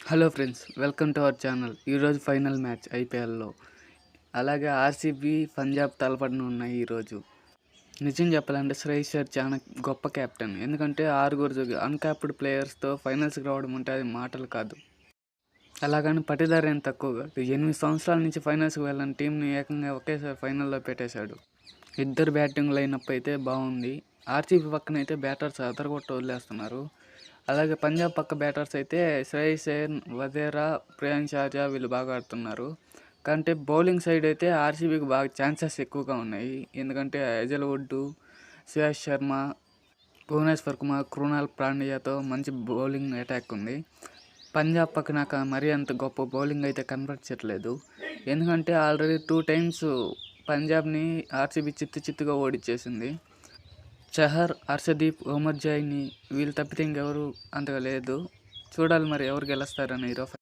Hello friends, welcome to our channel. ఈరోజు final match ఐపీఎల్లో. అలాగే ఆర్సీబీ పంజాబ్ తలపడనున్నాయి ఈరోజు. నిజం చెప్పాలంటే శ్రేయస్ అయ్యర్ చాలా గొప్ప కెప్టెన్. ఎందుకంటే 6 అన్క్యాప్డ్ ప్లేయర్స్తో ఫైనల్స్కి రావడం అంటే అది మాటలు కాదు. అలాగని పటిదారు ఏం తక్కువ కాదు. 8 సంవత్సరాల నుంచి ఫైనల్స్కి వెళ్ళని టీంని ఏకంగా ఒకేసారి ఫైనల్లో పెట్టేశాడు. ఇద్దరు బ్యాటింగ్ లైనప్ అయితే బాగుంది. ఆర్సీబీ పక్కన అయితే బ్యాటర్స్ అదరగొట్ట వదిలేస్తున్నారు. అలాగే పంజాబ్ పక్క బ్యాటర్స్ అయితే శ్రేయస్ అయ్యర్, వధేరా, ప్రియాంశ్ ఆర్యా వీళ్ళు బాగా ఆడుతున్నారు. కంటే బౌలింగ్ సైడ్ అయితే ఆర్సీబీకి బాగా ఛాన్సెస్ ఎక్కువగా ఉన్నాయి. ఎందుకంటే హేజల్వుడ్, శ్రేయస్ శర్మ, భువనేశ్వర్ కుమార్, కృణాల్ పాండ్యాతో మంచి బౌలింగ్ అటాక్ ఉంది. పంజాబ్ పక్క నాకు మరీ అంత గొప్ప బౌలింగ్ అయితే కనపరచట్లేదు. ఎందుకంటే ఆల్రెడీ 2 టైమ్స్ పంజాబ్ని ఆర్సీబీ చిత్తుగా ఓడిచ్చేసింది. చహర్, హర్షదీప్, ఒమర్ జాయ్ని వీళ్ళు తప్పితే ఇంకెవరు అంతగా లేదు. చూడాలి మరి ఎవరు గెలుస్తారని ఈరోజు.